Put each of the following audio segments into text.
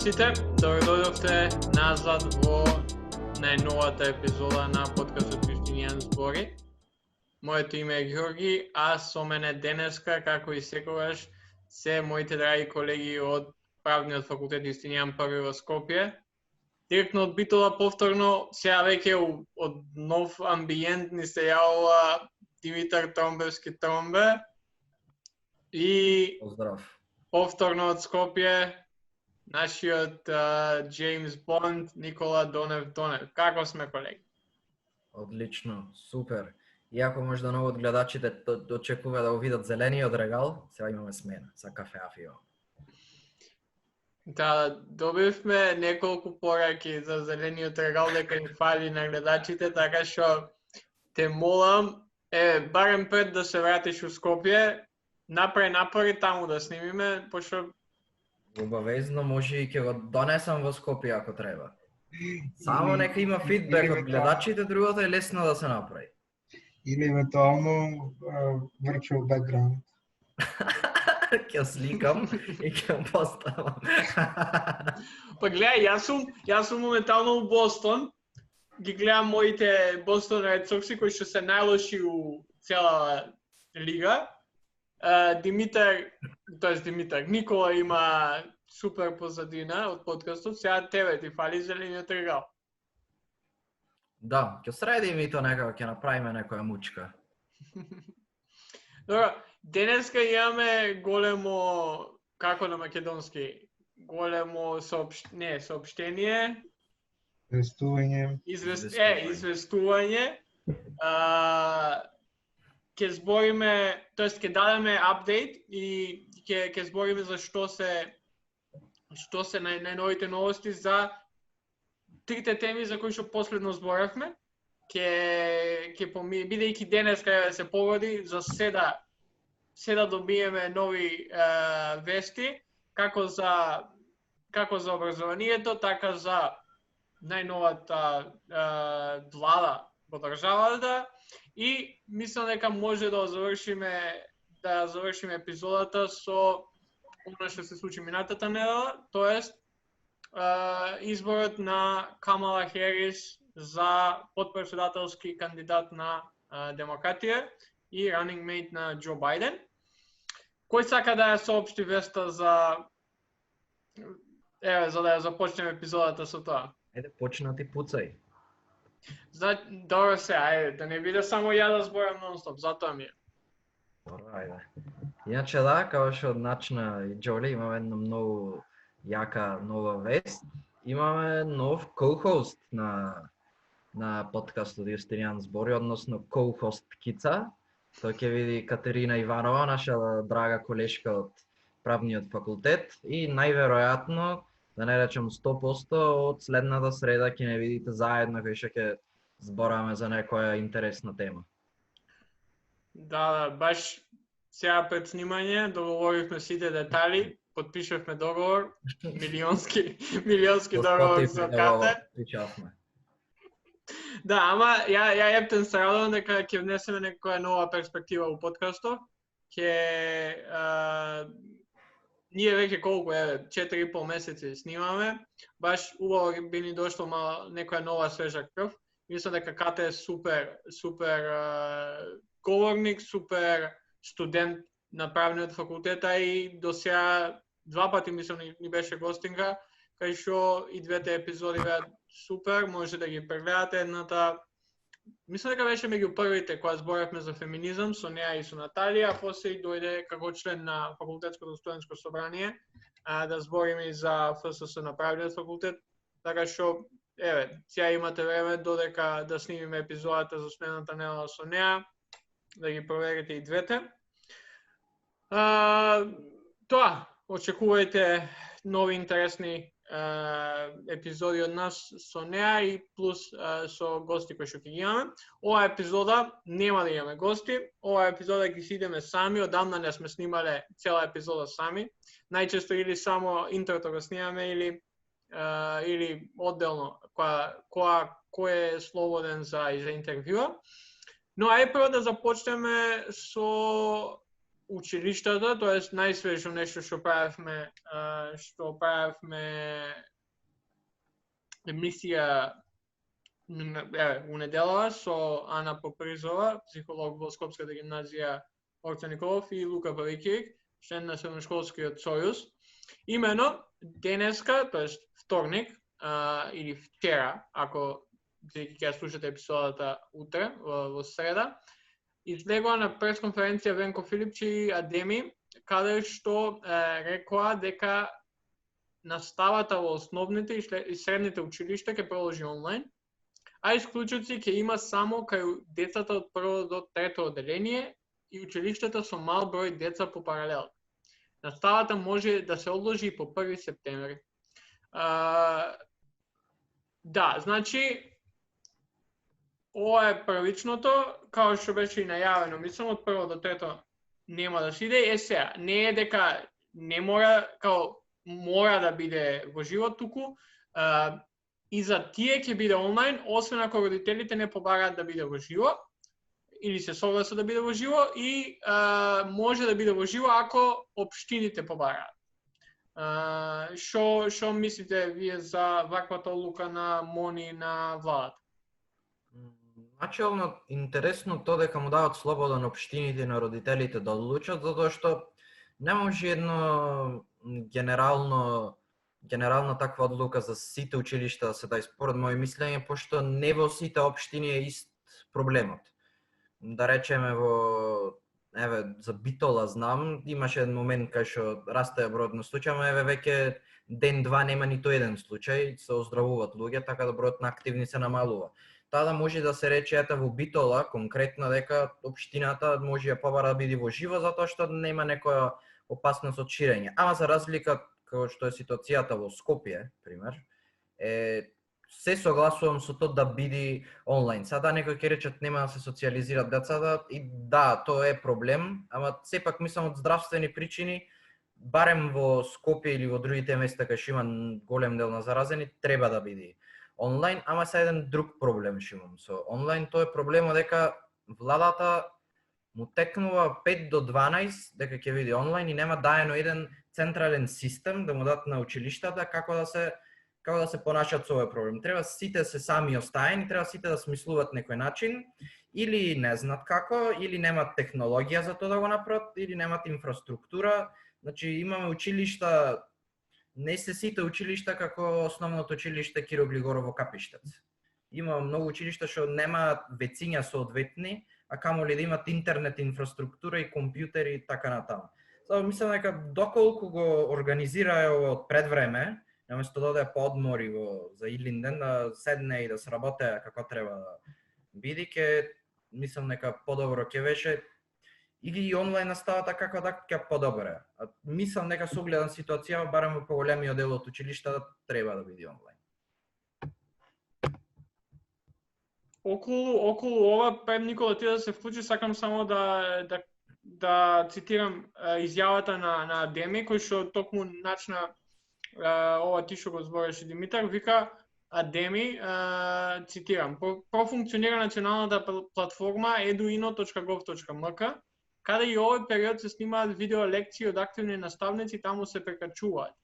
сите, добро дојдовте назад во најновата епизода на подкастот Јустинијан збори. Моето име е Ѓорги, а со мене денеска, како и секогаш, се моите драги колеги од Правниот факултет Јустинијан први во Скопје. Директно од Битола повторно, сега веќе од нов амбиент ни се јавува Димитар Тромбевски Тромбе и Поздрав. повторно од Скопје нашиот Джеймс Бонд Никола Донев Донев. Како сме, колеги? Одлично, супер. Иако можда многу од гледачите очекува да го видат зелениот регал, сега имаме смена за кафе Афио. Да, добивме неколку пораки за зелениот регал дека им фали на гледачите, така што те молам, барем пред да се вратиш у Скопје, направи напори таму да снимиме, пошто Обавезно може и ќе го донесам во Скопје ако треба. Само нека има фидбек од гледачите, другото е лесно да се направи. Или евентуално virtual background. Ќе сликам и ќе поставам. Па гледај, јас сум моментално у Бостон. Ги гледам моите Бостон Ред Сокси кои што се најлоши у цела лига. Димитар, Никола има супер позадина од подкастот. Сега тебе ти фали зелениот регал. Да, ќе средим и то некако, ќе направиме некоја мучка. Добро, денеска имаме големо, како на македонски, големо соопштение, Известување. известување. Ќе збориме, тоест ќе дадеме апдейт и ќе збориме за што се најновите новости за трите теми за кои што последно зборавме. Бидејќи денеска се погоди за се да добиеме нови вести како за образованието, така за најновата влада во државата и мислам дека може да завршиме епизодата со она што се случи минатата недела, тоест изборот на Камала Херис за подпредседателски кандидат на демократија и running mate на Џо Бајден. Кој сака да ја соопшти веста за да ја започнеме епизодата со тоа? Еде, почна ти пуцај. Добро се, ајде, да не биде само ја да зборам нон-стоп, затоа ми е. Добро, ајде. Иначе да, како што начна и Џоли, имаме една многу јака нова вест. Имаме нов co-host на подкастот Јустинијан збори, односно co-hostkица. Тој ќе види Катерина Иванова, наша драга колешка од Правниот факултет и најверојатно, да не речем 100%, од следната среда ќе не видите заедно кој што ќе збораваме за некоја интересна тема. Да, баш сега пред снимање договоривме сите детали, подпишавме договор, милионски договор со Кате. Да, ама ја ептен се радувам дека ќе внесеме некоја нова перспектива у подкастот. Ние веќе колку 4,5 месеци снимаме, баш убаво би ни дошло некоја нова свежа крв. Мислам дека Кате е супер говорник, супер студент на Правниот факултет, и до сега два пати мислам ни беше гостинга, кај што и двете епизоди беа супер, може да ги прегледате. Едната мислам дека беше меѓу првите кога зборавме за феминизам со неа и со Наталија, а после и дојде како член на факултетското студентско собрание да збориме и за ФСС на Правниот факултет, така што сега имате време додека да снимиме епизодата за следната недела со неа, да ги проверите и двете. Тоа, очекувајте нови интересни епизоди од нас со неа и плюс со гости кои што ќе ги имаме. Оваа епизода нема да имаме гости, оваа епизода ќе си идеме сами, одамна не сме снимале цела епизода сами. Најчесто или само интрото го снимаме или одделно кој е слободен за интервјуа. Но ајде прво да започнеме со училиштата, тоест најсвежо нешто што правевме емисија у неделава со Ана Попризова, психолог во Скопската гимназија Орца Николов и Лука Павикијик, член на Средношколскиот сојуз. Имено денеска, тоест вторник или вчера, ако ќе слушате епизодата утре во среда, излегува на пресконференција Венко Филипчи и Адеми, каде што рекоа дека наставата во основните и средните училишта ќе продолжи онлайн, а исклучоци ќе има само кај децата од прво до трето одделение и училиштата со мал број деца по паралел. Наставата може да се одложи и по 1 септември. Да, значи, ова е првичното, као што беше и најавено, мислам, од прво до трето нема да се иде. Сега, не е дека не мора, мора да биде во живот туку, и за тие ќе биде онлайн, освен ако родителите не побараат да биде во живо, или се согласат да биде во живо, и може да биде во живо ако општините побараат. Што мислите вие за ваквата одлука на МОНИ и на владата? Начелно интересно тоа дека му дават слобода на општините и на родителите да одлучат, затоа што не може едно генерална таква одлука за сите училишта да се даде, според моје мислење, пошто не во сите општини е ист проблемот. Да речеме за Битола знам, имаше еден момент кај што растеа бројот на случаи, ама веќе ден-два нема ниту еден случај, се оздравуваат луѓе, така да бројот на активни се намалува. Тада може да се рече ета во Битола конкретно дека општината може ја побара да биде во живо затоа што нема некоја опасност од ширење. Ама за разлика како што е ситуацијата во Скопје, пример, се согласувам со тоа да биде онлайн. Сада некој ќе речат нема да се социјализираат децата и да, тоа е проблем, ама сепак мислам од здравствени причини, барем во Скопје или во другите места кај што има голем дел на заразени, треба да биде онлайн, ама се еден друг проблем што имам со онлайн, тоа е проблемот дека владата му текнува 5 до 12 дека ќе биде онлайн и нема даено еден централен систем да му дадат на училиштата како да се понашат со овој проблем. Треба сите се сами остаени, треба сите да смислуваат некој начин, или не знаат како, или немаат технологија за тоа да го направат, или немаат инфраструктура. Значи имаме училишта, не се сите училишта како основното училиште Киро Глигоров во Капиштец. Има многу училишта што немаат вециња соодветни, а камоли да имат интернет инфраструктура и компјутери и така натаму. Само мислам дека доколку го организираа од пред време, наместо да оде по одмори за иднин ден, да седне и да се работе како треба да биде, мислам дека подобро ќе беше или онлайн наставата како да ќе подобре. Мислам дека со оглед на ситуација, барем во поголемиот дел од училиштата треба да биде онлайн. Околу ова, пред Никола ти да се вклучи, сакам само да цитирам изјавата на Адеми, кој што токму начна ова ти што го збореше Димитар, вика Адеми, цитирам, профункционира националната платформа eduino.gov.mk, каде и овој период се снимаат видео лекции од активни наставници, таму се прекачуваат.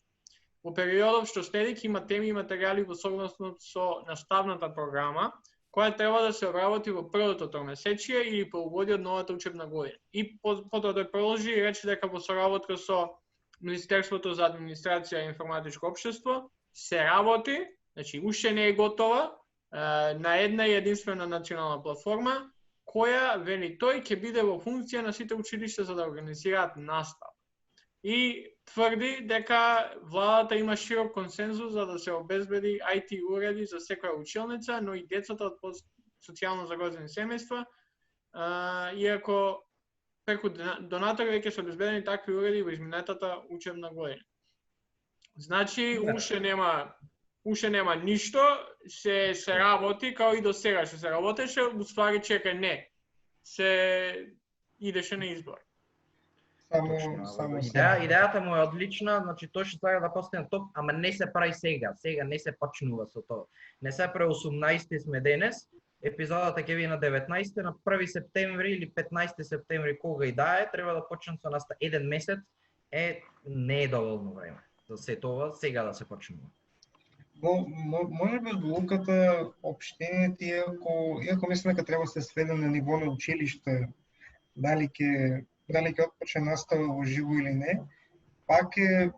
Во периодов што следи ќе има теми и материјали во согласност со наставната програма, која треба да се обработи во првото тромесечие или полугодие од новата учебна година. И потоа тој продолжи и рече дека во соработка со Министерството за администрација и информатичко општество се работи, значи уште не е готова, на една и единствена национална платформа, која, вели тој, ќе биде во функција на сите училишта за да организираат настава. И тврди дека владата има широк консензус за да се обезбеди IT уреди за секоја училница, но и децата од социјално загрозени семејства, иако преку донатори веќе се обезбедени такви уреди во изминатата учебна година. Значи, уште нема ништо, се работи као и до сега што се работеше, уствари чека не. Се идеше на избор. Идејата му е одлична, значи тој што сака да постане топ, ама не се прави сега. Сега не се почнува со тоа. Не се прави 18 сме денес, епизодата ќе биде на 19 на 1 септември или 15 септември, кога и да е, треба да почнат со наста еден месец, не е доволно време за се тоа сега да се почнува. Може би одлуката општените, иако мислам дека треба да се сведе на ниво на училиште, дали ќе отпочне настава во живо или не, пак е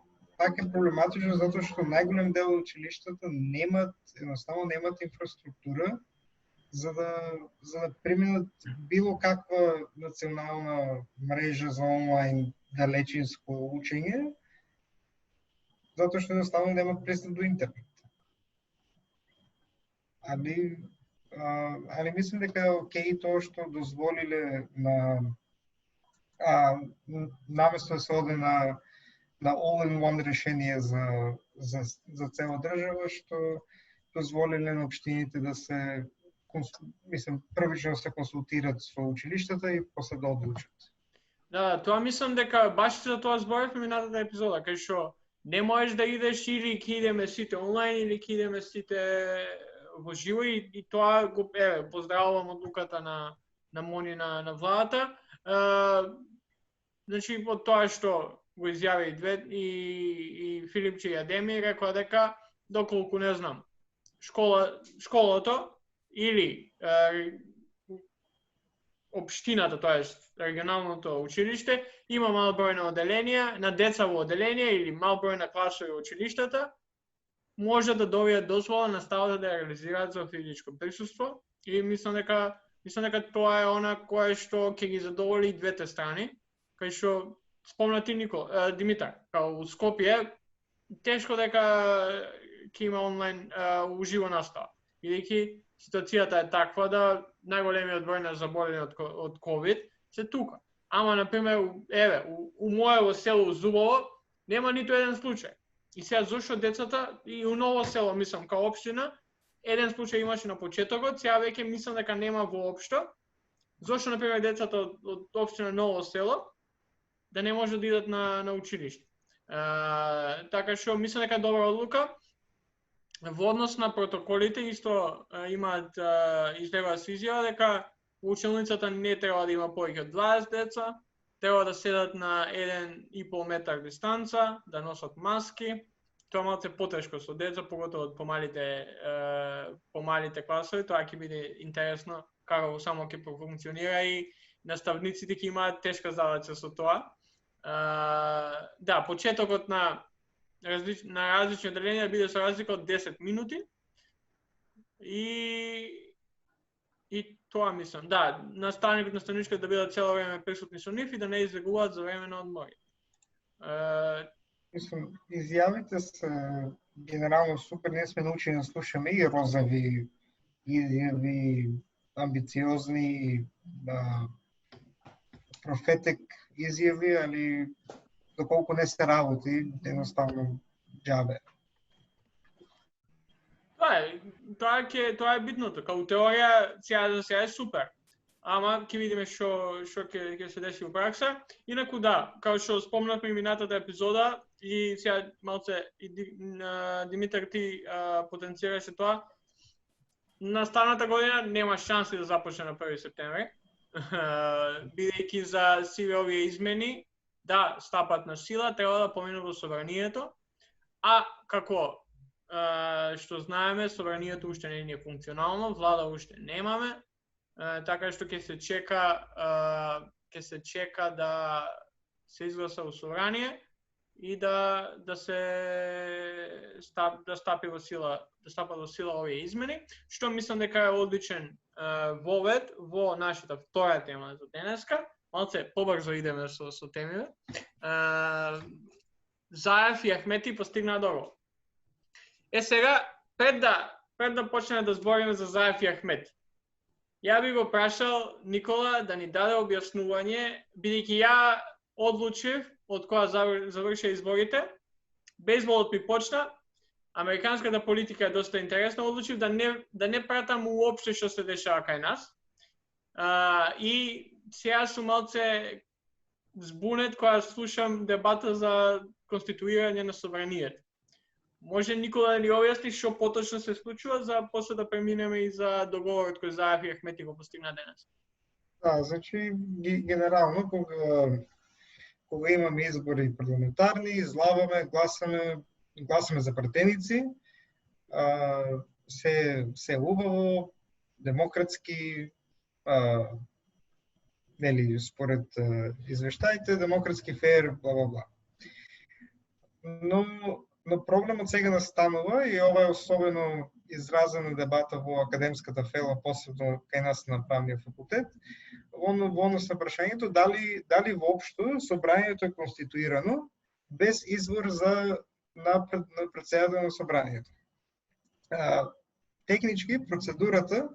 проблематично затоа што најголем дел од училиштата едноставно немат инфраструктура за да применат било каква национална мрежа за онлайн далечинско учење, затоа што едноставно немат пристап до интернет. Али мислам дека е окей тоа што дозволиле наместо да се оде на all-in-one решение за цела држава, што дозволиле на општините да се првично да се консултират со училиштата и после да одлучат. Да, тоа мислам дека баш за тоа зборевме минатата епизода, кај што не можеш да идеш или ќе идеме сите онлайн или ќе идеме сите во живо и тоа го поздравувам одлуката на Мони на владата. Значи од тоа што го изјави и Филипче и Адеми рекоа дека доколку не знам школото или општината, тоест регионалното училиште, има мал број на оделенија, на деца во оделенија или мал број на класови во училиштата, може да добијат дозвола наставата да ја реализираат за физичко присуство и мислам дека тоа е она кое што ќе ги задоволи двете страни, кај што спомнати Димитар, као у Скопје тешко дека ќе има онлайн уживо настава, бидејќи ситуацијата е таква да најголемиот број на заболени од ковид се тука. Ама, например, у моево село Зубово нема ниту еден случај. И сега зошто децата и у Ново село, мислам, као општина, еден случај имаше на почетокот, сега веќе мислам дека нема воопшто. Зошто, например, децата од општина Ново село да не може да идат на училиште. Така што мислам дека е добра одлука. Во однос на протоколите исто имаат излева се изјава дека училницата не треба да има повеќе од 20 деца, треба да седат на 1,5 метар дистанца, да носат маски. Тоа малце потешко со деца, поготово од помалите класови, тоа ќе биде интересно како само ќе функционира и наставниците ќе имаат тешка задача со тоа. Да, почетокот на различни оделенија биде со разлика од 10 минути и тоа мислам. Да, наставничката да бидат цело време присутни со нив и да не избегуваат за време на одмори. Мислам, изјавите се генерално супер, не сме научени да слушаме и розови изјави, амбициозни, профетек изјави, али доколку не се работи, едноставно џабе. Тоа е битното. Као теорија сега е супер. Ама ќе видиме што ќе се деси во пракса. Инаку да, као што спомнавме минатата епизода и сега малце и Димитар ти потенцираше тоа. Наставната година нема шанси да започне на 1 септември. Бидејќи за сиве овие измени да стапат на сила, треба да поминат во собранието, а како што знаеме, собранието уште не е функционално, влада уште немаме, така што ќе се чека да се изгласа во собрание и да стапат во сила овие измени, што мислам дека е одличен вовед во нашата втора тема за денеска. Малце побрзо идеме со темите. Заев и Ахмети постигнаа договор. Сега, пред да почнеме да збориме за Заев и Ахмети, ја би го прашал Никола да ни даде објаснување, бидејќи ја одлучив од кога завршија изборите, бейсболот ми почна, американската политика е доста интересна, одлучив да не пратам уопште што се дешава кај нас. И сега сум малце збунет кога слушам дебата за конституирање на собранието. Може Никола да ни објасни што поточно се случува за после да преминеме и за договорот кој Заев и Ахмети го постигна денес? Да, значи генерално кога имаме избори парламентарни, излаваме, гласаме за пратеници, се убаво, демократски, нели, според извештаите, демократски фер, бла. Но проблемот сега настанува и ова е особено изразена дебата во академската фела, посебно кај нас на правниот факултет, во однос на прашањето дали воопшто собранието е конституирано без избор на претседател на собранието. Технички процедурата,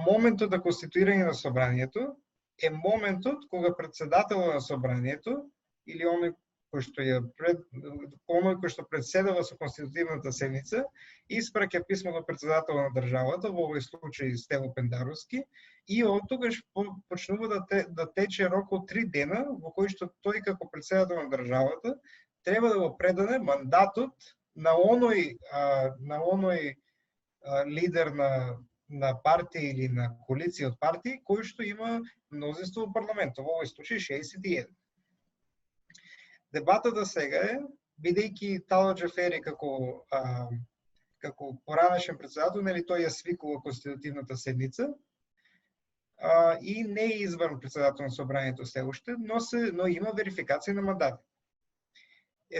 моментот на конституирање на собранието е моментот кога претседателот на собранието или оној кој што председава со конститутивната седница, испраќа писмо до претседателот на државата, во овој случај Стево Пендаровски, и од тогаш почнува да тече рок од 3 дена, во кој што тој како председател на државата треба да го предаде мандатот на оној лидер на партија или на коалиција од партии кој што има мнозинство во парламентот, во овој случај 61. Дебатата сега е, бидејќи Тало Џафери како поранешен председател, нели тој ја свикува конститутивната седница и не е избран председател на собранието се уште, но има верификација на мандати.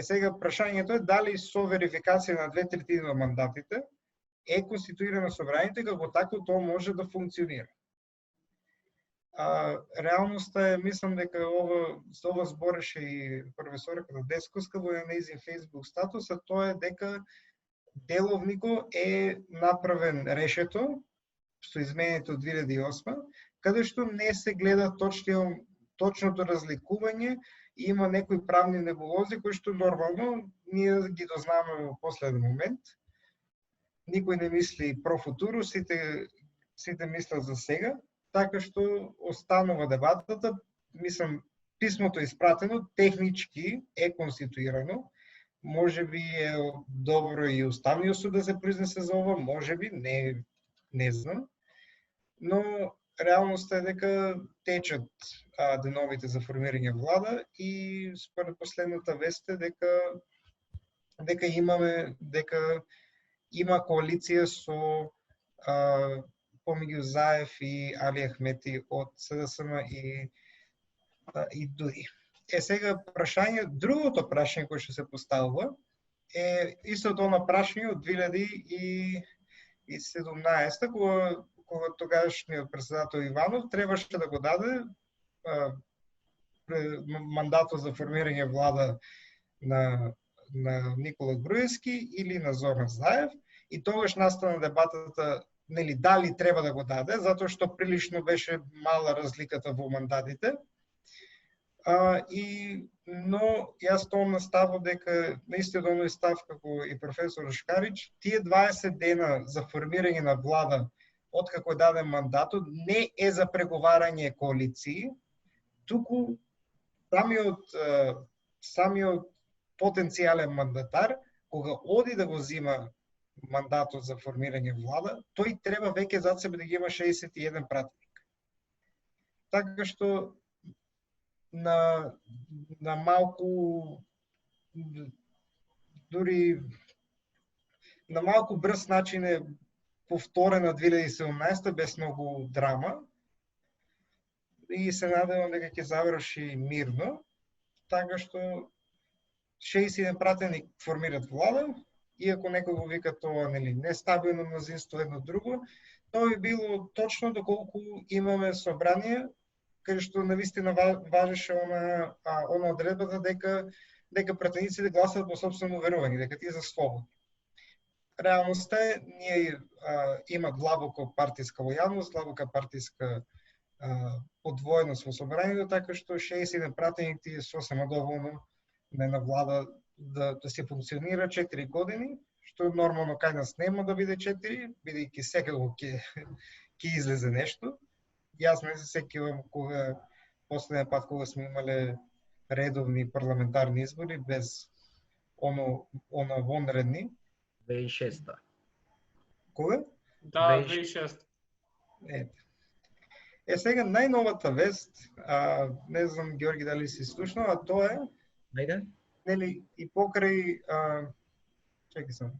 Сега прашањето е дали со верификација на 2/3 на мандатите е конституирано собранието и како тако тоа може да функционира. Реалноста е, мислам дека ова збореше и професорката Десковска во нејзин Facebook статус, а тоа е дека деловнико е направен решето со измените од 2008, каде што не се гледа точното разликување и има некои правни небулози кои што нормално ние ги дознаваме во последен момент. Никој не мисли про футуру, сите мислат за сега. Така што останува дебатата, мислам, писмото испратено, технички е конституирано, може би е добро и Уставниот суд да се произнесе за ова, може би, не знам, но реалноста е дека течат деновите за формирање влада и според последната вест е дека има коалиција со помеѓу Заев и Али Ахмети од СДСМ и ДУИ. Сега другото прашање кое што се поставува е истото она прашање од 2017 кога тогашниот председател Иванов требаше да го даде мандатот за формирање влада на Никола Груевски или на Зоран Заев и тогаш настана дебатата дали треба да го даде, затоа што прилично беше мала разликата во мандатите. Но јас тоа наставам дека наистина оној став како и професор Шкарич, тие 20 дена за формирање на влада откако е даден мандатот не е за преговарање коалиции, туку самиот потенцијален мандатар кога оди да го зима мандатот за формирање влада, тој треба веќе зад себе да ги има 61 пратеник. Така што на малку дури на малку брз начин е повторена 2017 без многу драма и се надевам дека ќе заврши мирно, така што 61 пратеник формират влада. Иако некој го вика тоа нестабилно мнозинство едно друго, тоа би било точно доколку имаме собрание, каде што навистина важеше она одредбата дека пратениците гласат по собствено верување, дека тие за слободни. Реалноста е, ние има длабоко партиска лојалност, длабока партиска подвоеност во собранието, така што 61 пратеници е сосема доволно на една влада да се функционира 4 години, што нормално кај нас нема да биде 4, бидејќи секако ќе излезе нешто. Јас не се сеќавам кога последен пат кога сме имале редовни парламентарни избори без она вонредни. 2006. Кога? Да, 2006. 2006. Сега најновата вест, не знам Георги дали си слушнал, а тоа е, Ајде. нели, и покрај, чекай сам.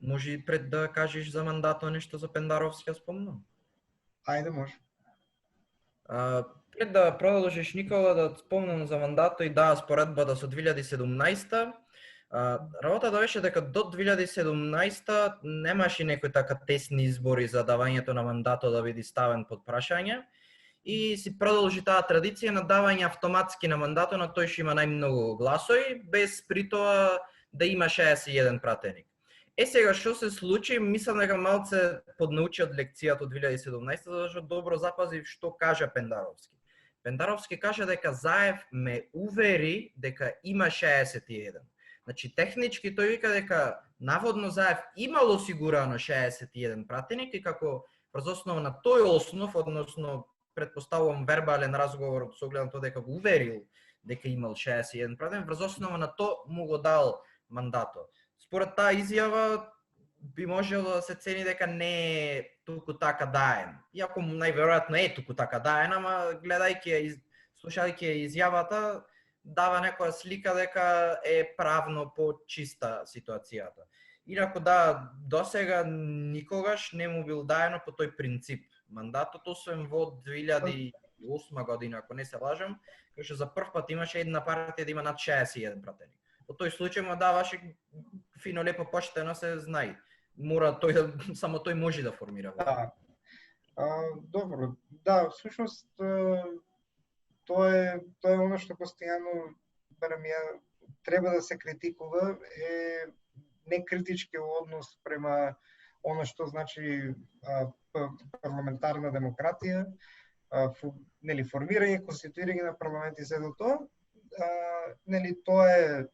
Може и пред да кажеш за мандатот нешто за Пендаровски, ја спомнам. Ајде, може. Пред да продолжиш, Никола, да спомнам за мандатот и да, споредбата со 2017. Работата беше дека до 2017 немаше некои така тесни избори за давањето на мандатот да биде ставен под прашање и си продолжи таа традиција на давање автоматски на мандатот на тој што има најмногу гласови, без при тоа да има 61 пратеник. Сега што се случи, мислам дека малце поднаучи од лекцијата од 2017, зашто добро запазив што кажа Пендаровски. Пендаровски кажа дека Заев ме увери дека има 61. Значи, технички тој вика дека наводно Заев имал осигурано 61 пратеник и како врз основа на тој основ, односно предпоставувам вербален разговор со оглед на тоа дека го уверил дека имал 61 пратеник, врз основа на тоа му го дал мандатот. Според таа изјава би можело да се цени дека не е туку така даен. Иако најверојатно е туку така даен, ама гледајќи ја, слушајќи ја изјавата, дава некоја слика дека е правно по-чиста ситуацијата. Инаку да, досега никогаш не му бил даено по тој принцип. Мандатот, освен во 2008 година, ако не се лажам, кај што за прв пат имаше една партија да има над 61 пратеник. Во тој случај му даваше фино, лепо, поштено се знае. Мора тој само тој може да формира влада. Добро. Да, всушност тоа е оно што постојано барем ја треба да се критикува, е некритички однос према оно што значи парламентарна демократија, нели формирање, конституирање на парламент и се до тоа. Нели тоа е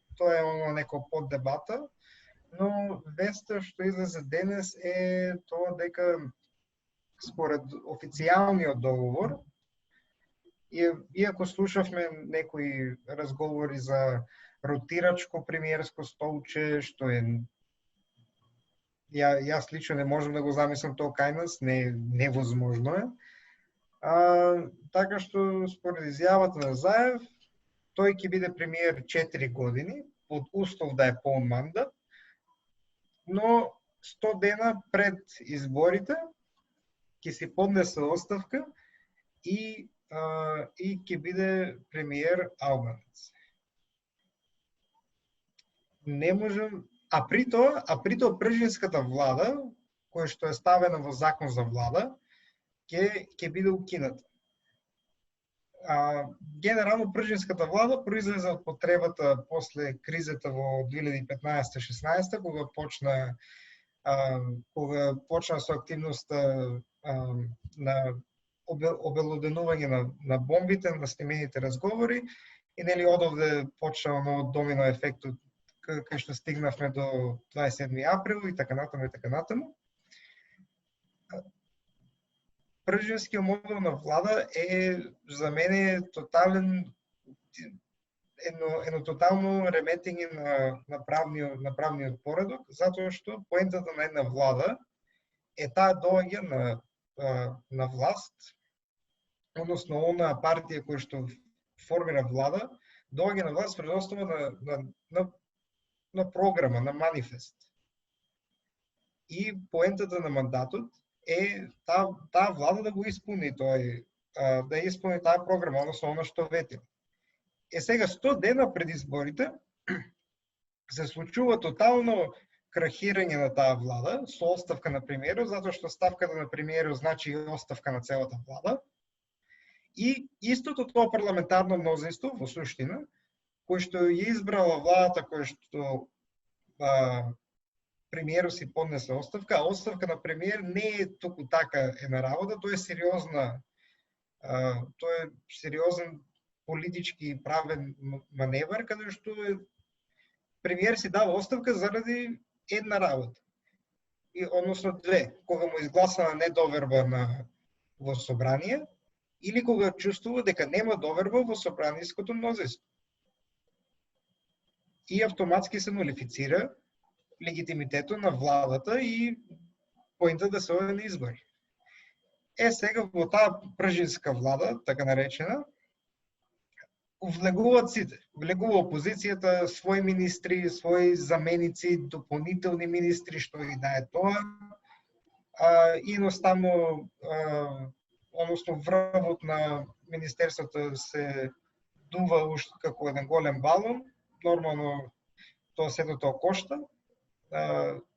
оно неко под дебата, но веста што излезе денес е тоа дека според официјалниот договор, иако слушавме некои разговори за ротирачко премиерско столче, што е јас лично не можам да го замислам тоа кај нас, невозможно е. Така што според изјавата на Заев, тој ќе биде премиер 4 години, под услов да е полн мандат, но 100 дена пред изборите ќе си поднесе оставка и ќе биде премиер албанец. Не можам, а при тоа пржинската влада, која што е ставена во закон за влада, ќе биде укината. Генерално пржинската влада произлезе од потребата после кризата во 2015-16, кога почна со активноста на обелоденување на бомбите, на снимените разговори и нели одовде почна оно домино ефектот кај што стигнавме до 27 април и така натаму. Пржинскиот модел на влада е за мене едно тотално реметење на правниот поредок, затоа што поентата на една влада е таа доаѓа на власт, односно она партија која што формира влада, доаѓа на власт пред основа на програма, на манифест. И поентата на мандатот е таа влада да го исполни да исполни таа програма, односно она што вети. Сега 100 дена пред изборите се случува тотално крахирање на таа влада со оставка на премиерот, затоа што ставката на премиерот значи и оставка на целата влада. И истото тоа парламентарно мнозинство во суштина, кој што ја избрала владата, кој што премиерот си поднесе оставка, а оставка на премиер не е туку така една работа, тоа е сериозен политички и правен маневр, каде што премиер си дава оставка заради една работа. И односно две, кога му изгласана недоверба во собрание или кога чувствува дека нема доверба во собранијското мнозинство. и автоматски се нолифицира легитимитето на владата и поинта да се оде на избори. Сега во таа пржинска влада, така наречена, влегуваат сите. Влегува опозицијата, своји министри, своји заменици, дополнителни министри, што и да е тоа. И едноставно, односно врвот на министерството се дува уште како еден голем балон. Нормално тоа сето тоа кошта,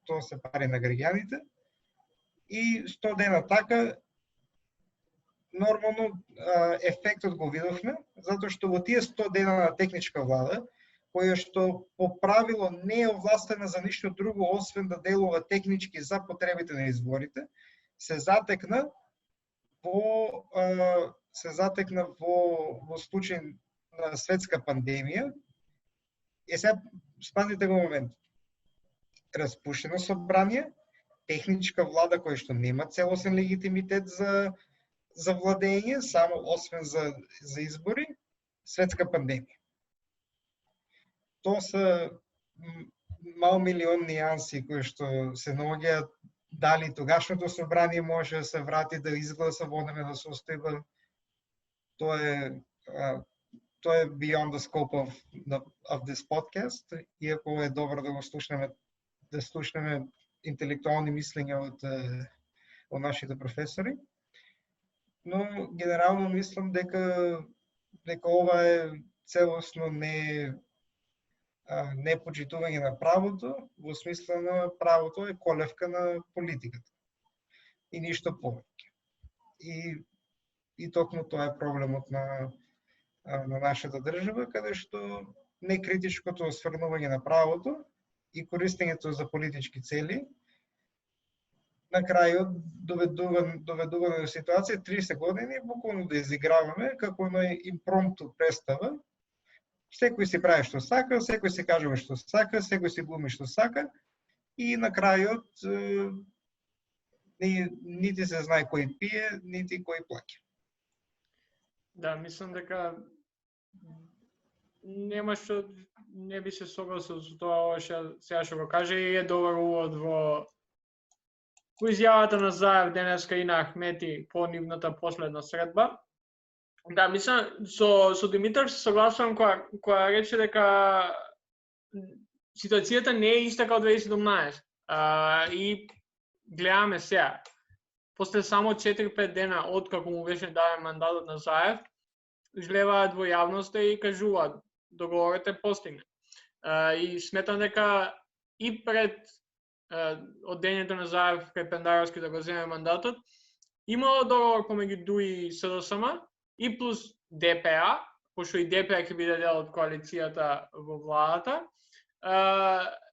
тоа се пари на граѓаните. И 100 дена така, нормално ефектот го видовме, затоа што во тие 100 дена на техничка влада, која што по правило не е овластена за ништо друго, освен да делува технички за потребите на изборите, се затекна во случај на светска пандемија. Сега спазите го момент. Распуштено собрание, техничка влада која што нема целосен легитимитет за владење, само освен за избори, светска пандемија. Тоа се милион нијанси кои што се наоѓаат, дали тогашното собрание може да се врати да изгласа во однемена состојба. Тоа е beyond the scope of this podcast, иако е добро да го слушнеме интелектуални мислења од нашите професори. Но генерално мислам дека ова е целосно не почитување на правото, во смисла на правото е колевка на политиката. И ништо повеќе. И токму тоа е проблемот на нашата држава, каде што некритичкото осврнување на правото и користењето за политички цели на крајот доведува до ситуација 30 години буквално да изиграваме како на импромпту представа. Секој си прави што сака, секој си кажува што сака, секој си глуми што сака и на крајот нити се знае кој пие, нити кој плаќа. Да, мислам дека не би се согласил со тоа сега што го каже и е добар увод во изјавата на Заев денеска и на Ахмети по нивната последна средба. Да, мислам, со Димитар се согласувам која рече дека ситуацијата не е иста како 2017. И гледаме сега, после само 4-5 дена од како му беше даден мандатот на Заев, излеваат во јавноста и кажуваат договорот е постигнат. И сметам дека и пред од дењето на Заев кај Пендаровски да го земе мандатот, имало договор помеѓу ДУИ и СДСМ и плюс ДПА, пошто и ДПА ќе биде дел од коалицијата во владата,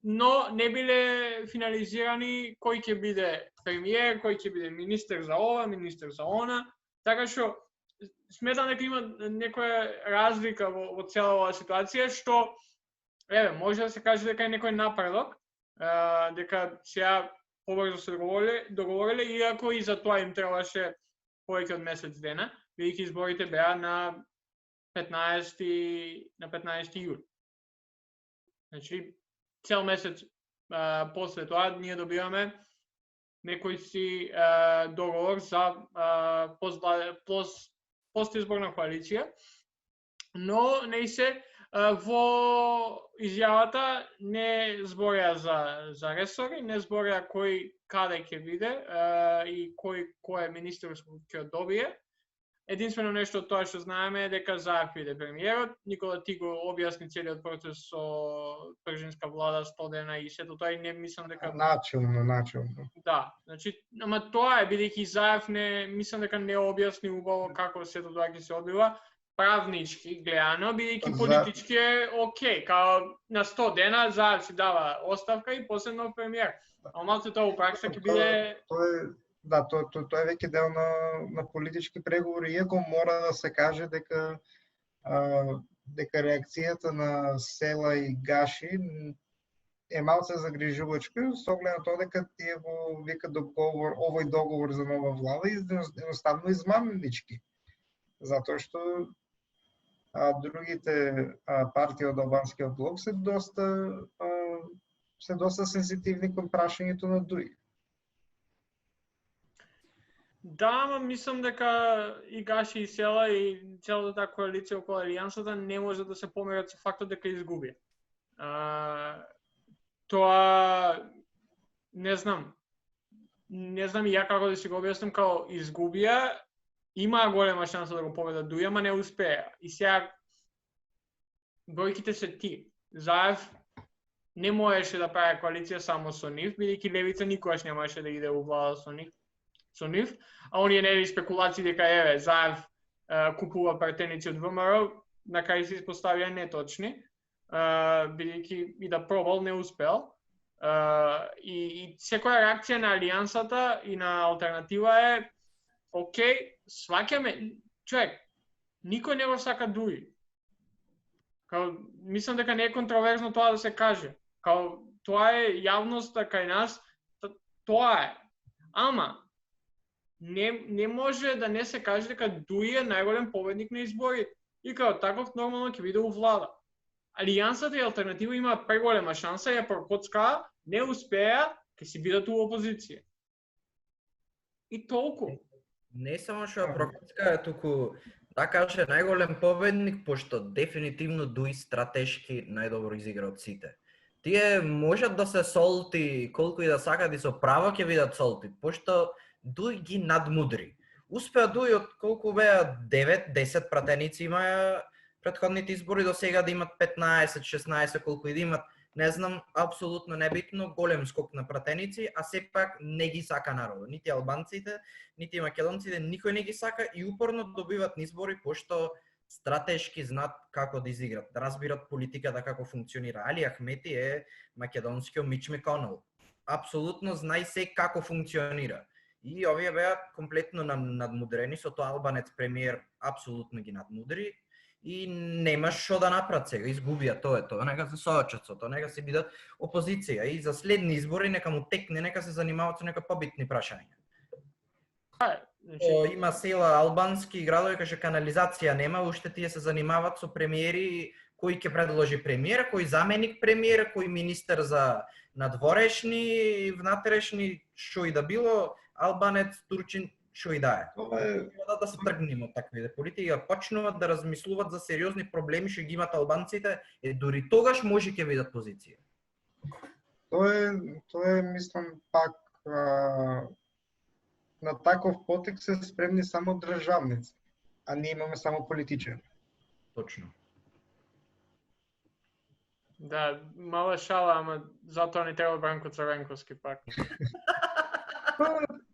но не биле финализирани кој ќе биде премиер, кој ќе биде министер за ова, министер за она, така што сметам дека има некоја разлика во цела оваа ситуација, што може да се каже дека е некој напредок, дека сега побрзо се договориле, иако и за тоа им требаше повеќе од месец дена, бидејќи изборите беа на 15 јули. Значи, цел месец после тоа ние добиваме некој си договор за постизборна коалиција, но не се во изјавата не зборија за ресори, не зборија кој каде ќе биде и кој министер ќе добие. Единствено нешто од тоа што знаеме е дека Заев биде премиерот. Никола ти го објасни целиот процес со пржинска влада 100 дена и сето тоа и не мислам дека начелно. Да, значи, ама тоа е бидејќи Заев мислам дека не објасни убаво како сето тоа ќе се одбива. Правнички гледано, бидејќи политички е окей, као на 100 дена Заев си дава оставка и после нов премиер. Ама тоа у пракса ќе биде тоа е веќе дел на политички преговори, иако мора да се каже дека реакцијата на Села и Гаши е малце загрижувачка, со оглед на тоа дека тие го викаат овој договор за нова влада и едноставно измамнички. Затоа што а другите партии од албанскиот блок се доста сензитивни кон прашањето на Дуи. Да, ама мислам дека и Гаши и Села и целата таа коалиција околу Алијансата не може да се померат со фактот дека изгуби. Тоа не знам и ја како да си го објаснам, као изгубија, има голема шанса да го победат Дуи, ама не успеа. И сега бројките се ти. Заев не можеше да прави коалиција само со нив, бидејќи левица никогаш немаше да иде у влада со нив, а оние нели спекулации дека еве Заев купува пратеници од ВМРО, на крај се испоставија неточни, бидејќи и да пробал не успел. И секоја реакција на Алијансата и на алтернатива е окей, сваќаме, човек, никој не го сака Дуи. Мислам дека не е контроверзно тоа да се каже. Тоа е јавноста кај нас, тоа е. Ама, не може да не се каже дека Дуи е најголем победник на изборите. И као таков нормално ќе биде у влада. Алијансата и алтернатива има преголема шанса, ја прокоцкаа, не успеа, ќе си бидат у опозиција. И толку. Не само што ја прокоцкаа, туку да каже најголем победник, пошто дефинитивно Дуи стратешки најдобро изигра од сите. Тие можат да се солти колку и да сакат и со право ќе видат солти, пошто Дуи ги надмудри. Успеа Дуи од колку беа 9-10 пратеници имаја претходните избори до сега да имат 15-16 колку и да имат, не знам, апсолутно небитно, голем скок на пратеници, а сепак не ги сака народот. Нити албанците, нити македонците, никој не ги сака и упорно добиват избори пошто стратешки знаат како да изиграт, да разбират политиката како функционира. Али Ахмети е македонскиот Мич Маконел. Апсолутно знае се како функционира. И овие беа комплетно надмудрени, со тоа албанец премиер апсолутно ги надмудри и нема што да направат сега, изгубија тоа, нека се соочат со тоа, нека се бидат опозиција и за следни избори нека му текне, нека се занимаваат со нека побитни прашања. Има села албански градови кај што канализација нема, уште тие се занимаваат со премиери, кој ќе предложи премиер, кој заменик премиер, кој министер за надворешни, внатрешни, што и да било, албанец, турчин, што и да е. Да се тргнеме од такви политики, да почнуваат да размислуваат за сериозни проблеми што ги имат албанците, дури тогаш може ќе видат позиција. Тоа е мислам пак на таков потек се спремни само државници, а ние имаме само политичари. Точно. Да, мала шала, ама затоа не треба Бранко Црвенковски пак.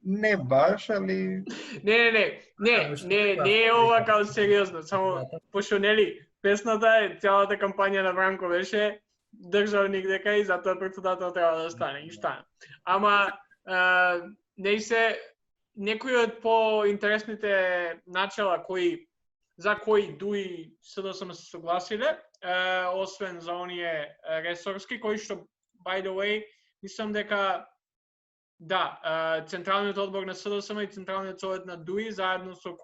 Не баш, али... Не е ова као сериозно, само пошто нели песната е, цялата кампања на Бранко беше државник дека и затоа претседател треба да стане, и стане. Ама, некои од поинтересните начала за кои Дуи СДСМ се согласиле, освен за оние ресорски, кои што, by the way, мислам дека да, Централниот одбор на СДСМ и Централниот совет на Дуи, заедно со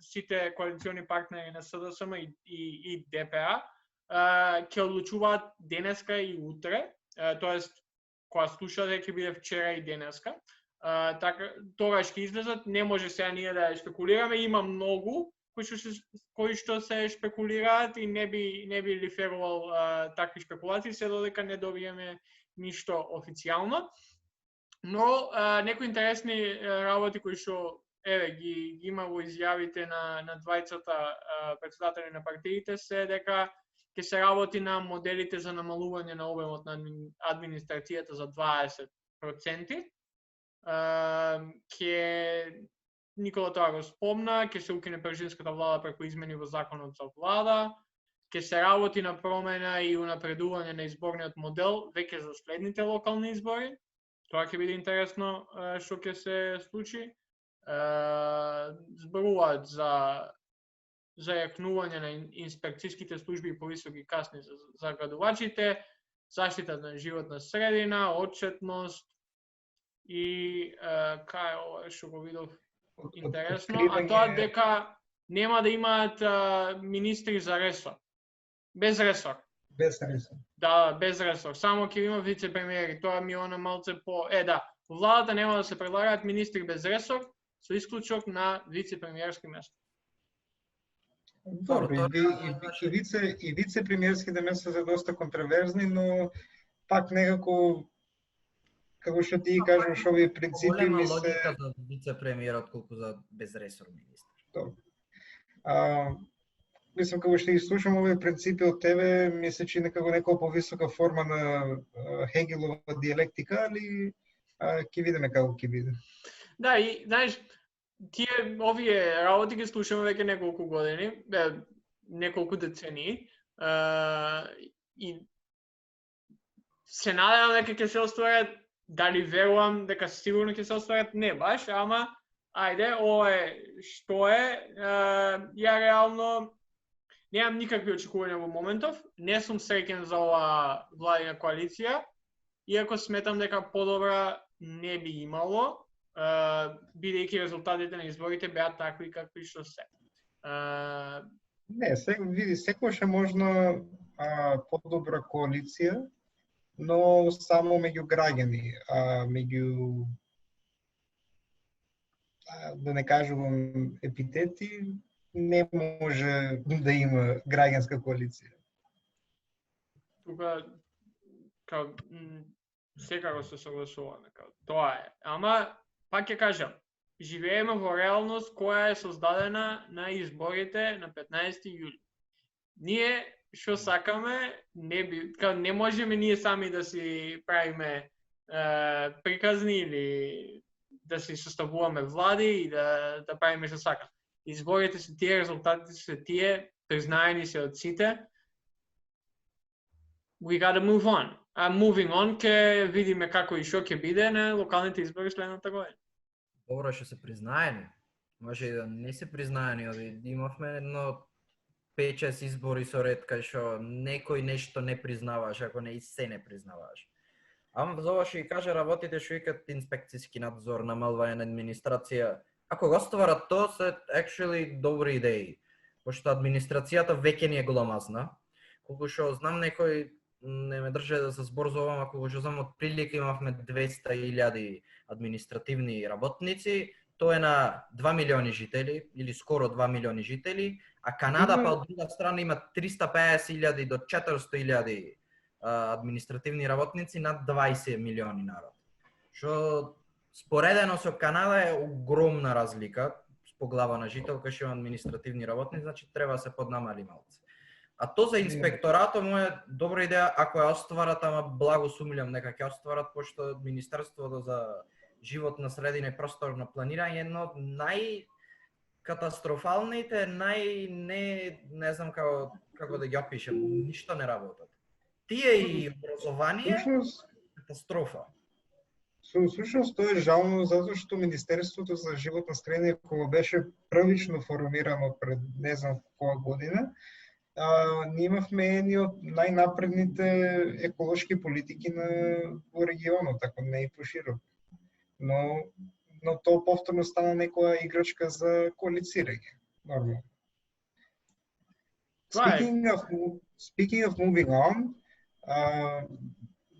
сите коалициони партнери на СДСМ и ДПА, ќе одлучуваат денеска и утре, тоест, кога слушате ќе биде вчера и денеска. Тогаш ќе излезат, не може сега ние да спекулираме, има многу кои што се шпекулираат и не би лиферувал такви шпекулации, се додека не добиеме ништо официјално. Но некои интересни работи кои што ги има во изјавите на двајцата претседатели на партиите се дека ќе се работи на моделите за намалување на обемот на администрацијата за 20%. Никола тоа го спомна, ќе се укине пржинската влада преку измени во законот за влада, ќе се работи на промена и унапредување на изборниот модел веќе за следните локални избори. Тоа ќе биде интересно што ќе се случи. Зборуваат за зајакнување на инспекцијските служби и повисоки казни за градувачите, заштита на животна средина, отчетност и кај ова што го видов интересно, а тоа дека нема да имаат министри за ресор. Без ресор. Без ресор. Да, без ресор. Само ќе има вице-премиери. Тоа ми она малце по... да, во владата нема да се предлагаат министри без ресор, со исклучок на вице-премиерски место. Добро, и вице-премиерските места се доста контроверзни, но пак некако, како што ти кажеш, овие принципи Голема ми се... логика за вице-премиер отколку за безресор министр. Добро. Мислам, како што ги слушам овие принципи од тебе, ми се чини како некоја повисока форма на Хегелова диалектика, али ќе видиме како ќе биде. Да, и знаеш, тие овие работи ги слушаме веќе неколку години, неколку децении, и се надевам дека ќе се остварат, дали верувам дека сигурно ќе се остварат, не баш, ама ајде, ова е што е, ја реално немам никакви очекувања во моментов, не сум среќен за оваа владина коалиција, иако сметам дека подобра не би имало, бидејќи резултатите на изборите беа такви какви што се. Не, види, секогаш е можна подобра коалиција, но само меѓу граѓани, меѓу да не кажувам епитети, не може да има граѓанска коалиција. Тука секако се согласуваме, тоа е. Ама пак ќе кажам, живееме во реалност која е создадена на изборите на 15 јули. Ние што сакаме, не можеме ние сами да си правиме приказни или да си составуваме влади и да правиме што сакаме. Изборите се тие, резултатите се тие, признаени се од сите. We gotta move on. Moving on, ќе видиме како и што ќе биде на локалните избори следната година. Добро, што се признаени. Може и да не се признаени, имавме едно 5-6 избори со ред кај што некој нешто не признаваш, ако не и се не признаваш. Ама за ова што и кажа работите што викат инспекцијски надзор, намалување на администрација, ако го стварат тоа, се actually добри идеи. Пошто администрацијата веќе ни е гломазна. Колку што знам некој, не ме држе да се зборзувам, а колку што знам од прилика имавме 200.000 административни работници, тоа е на 2 милиони жители, или скоро 2 милиони жители, а Канада па од друга страна има 350.000 до 400.000 административни работници над 20 милиони народ. Што споредено со Канада е огромна разлика по глава на жител, кај што има административни работници, значи треба да се поднамали малце. А то за инспекторато му е добра идеја ако ја остварат, ама благо сумњам нека ќе остварат, пошто Министерството за животна средина и просторно планирање е едно од најкатастрофалните, не знам како да ги опишем, ништо не работат. Тие и образование катастрофа. Всушност тоа е жално затоа што Министерството за животна средина кога беше првично формирано пред не знам која година, ние имавме едни од најнапредните еколошки политики во регионот, ако не и пошироко. Но тоа повторно стана некоја играчка за коалицирање, нормално. Speaking of moving on,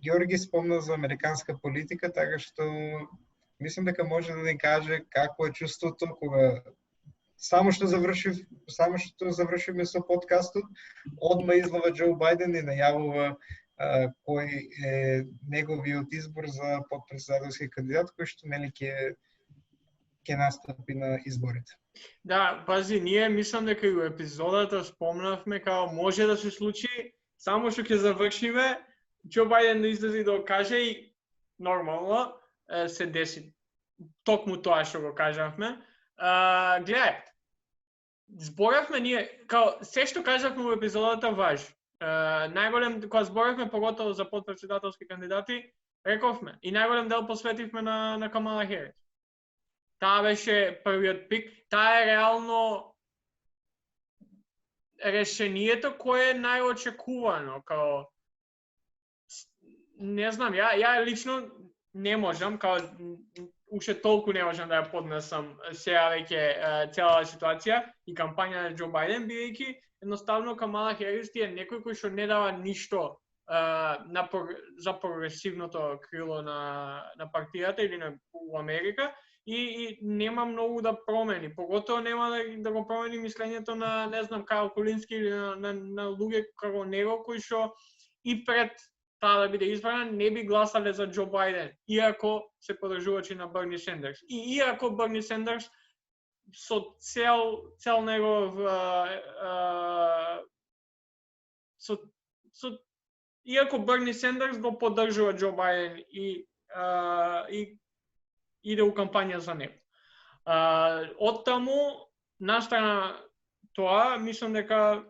Георги спомна за американска политика, така што мислам дека може да ни каже какво е чувството кога само што завршивме со подкастот, одма излава Џо Бајден и најавува кој е неговиот избор за потпредседателски кандидат, кој што нели ќе настапи на изборите. Да, пази, ние мислам дека и во епизодата спомнавме како може да се случи само што ќе завршиме Џо Бајден да излезе и да го каже и нормално се деси токму тоа што го кажавме. Гледај, зборавме ние, као се што кажавме во епизодата важи. Најголем, кога зборавме поготово за потпредседателски кандидати, рековме и најголем дел посветивме на Камала Херис. Таа беше првиот пик, таа е реално решението кое е најочекувано, као не знам, ја лично не можам, као уште толку не можам да ја поднесам сега веќе целата ситуација и кампања на Џо Бајден, бидејќи едноставно Камала Херис е некој кој што не дава ништо за прогресивното крило на партијата или у Америка и нема многу да промени, поготово нема да го промени мислењето на, не знам, Кајл Колински или на луѓе како него кои што и пред таа да биде избрана не би гласале за Џо Бајден, иако се подржувачи на Берни Сендерс. И иако Берни Сендерс со цел негов иако Берни Сендерс го поддржува Џо Бајден и иде у кампања за него. Од таму, настрана тоа, мислам дека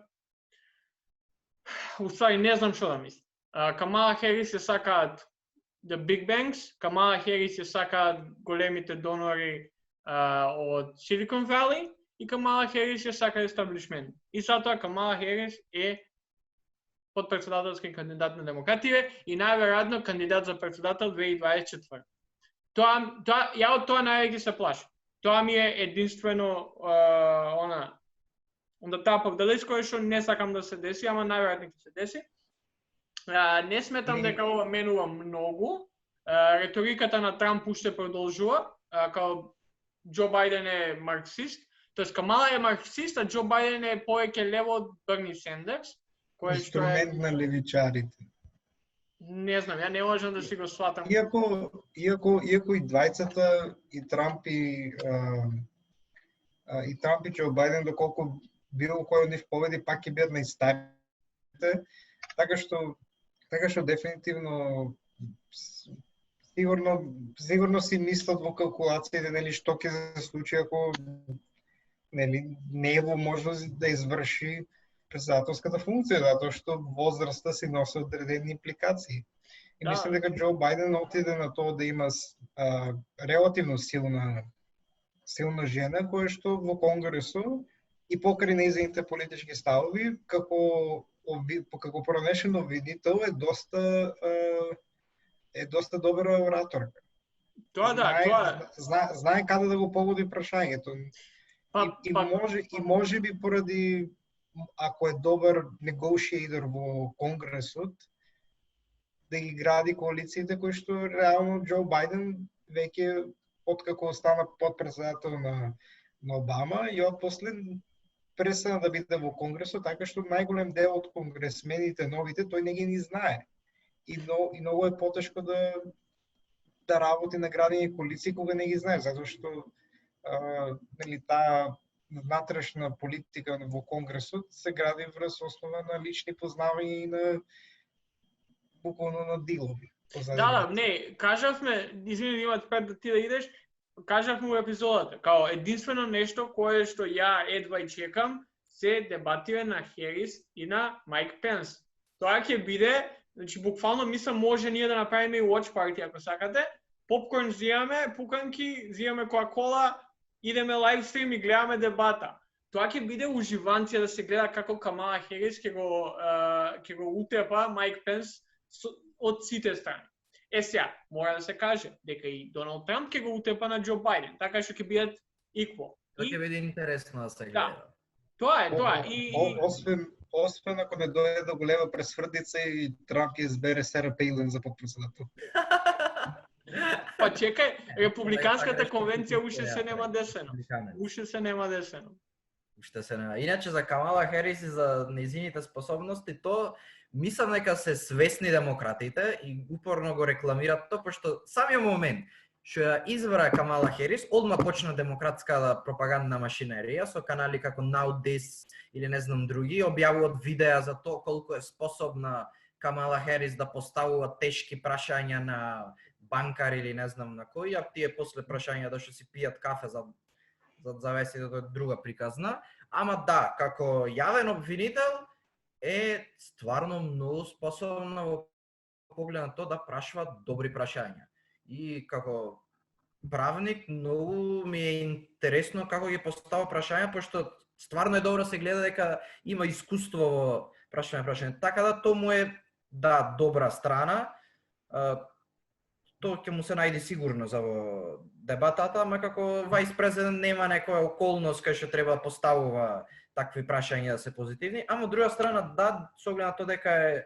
уствари не знам што да мислам. Камала Херис ја сакаат the big banks, Камала Херис ја сакаат големите донори од Silicon Valley и Камала Херис ја сака естаблишмент. И затоа Камала Херис е подпредседателски кандидат на демократите и најверојатно кандидат за председател 2024. Ја од тоа највеќе се плашам. Тоа ми е единствено on the top of the list, кој што не сакам да се деси, ама најверојатно ќе се деси. Не сметам дека ова менува многу. Реториката на Трамп уште продолжува, као Џо Бајден е марксист, тоест Камала е марксист, а Џо Бајден е повеќе лево од Берни Сендерс, кој што е инструмент на левичарите. Не знам, ја не можам да си го сватам. Иако и двајцата, и Трамп и Џо Бајден, доколку било кој од нив победи, пак ќе бидат најстарите, така што дефинитивно сигурно си мислат во калкулациите, нели, што ќе се случи ако нели не е во можност да изврши председателската функција, затоа што возраста си носи одредени импликации. И мислам дека Џо Бајден отиде на тоа да има релативно силна жена која што во Конгресу и покрај нејзините политички ставови како пронешен обвинител е доста добра ораторка. Знае каде да го погоди прашањето. И може би поради, ако е добар negotiator во Конгресот, да ги гради коалициите кои што реално Џо Бајден веќе откако стана подпредседател на Обама и отпосле престана да биде во Конгресот, така што најголем дел од конгресмените новите тој не ги знае. И многу е потешко да работи на градење коалиции кога не ги знае, затоа што нели таа внатрешна политика во Конгресот се гради врз основа на лични познавања и на буквално на дилови. Не, кажавме, извини, имат пред да ти да идеш, кажавме во епизодата, као единствено нешто кое што ја едва и чекам се дебатира на Херис и на Майк Пенс. Тоа ќе биде, значи буквално мислам може ние да направиме и watch party ако сакате, попкорн зијаме, пуканки, зијаме кола, идеме лайвстрим и гледаме дебата. Тоа ќе биде уживанција да се гледа како Камала Херис ќе го утепа Майк Пенс од сите страни. Сега, мора да се каже дека и Доналд Трамп ќе го утепа на Џо Бајден, така што ќе бидат equal. Тоа ќе биде интересно да се гледа. Тоа е. Освен ако не дојде до голема пресврдица и Трамп ќе избере Сара Пейлин за подпредседател. Па чекај, републиканската конвенција уште се нема десено. Иначе за Камала Херис и за нејзините способности, то мислам дека се свесни демократите и упорно го рекламираат тоа, пошто самиот момент што ја избра Камала Херис, одма почна демократска пропагандна машинерија со канали како Now This или не знам други, објавуваат видеа за тоа колку е способна Камала Херис да поставува тешки прашања на банкар или не знам на кој, а тие после прашања да што си пијат кафе за завесите од друга приказна. Ама да, како јавен обвинител е стварно многу способна во поглед на тоа да прашува добри прашања. И како правник многу ми е интересно како ги постава прашања, пошто стварно е добро се гледа дека има искуство во прашање. Така да тоа му е добра страна. тоа ќе му се најде сигурно за во дебатата, ама како вајс президент нема некоја околност кај што треба да поставува такви прашања да се позитивни, ама од друга страна да, со оглед на тоа дека е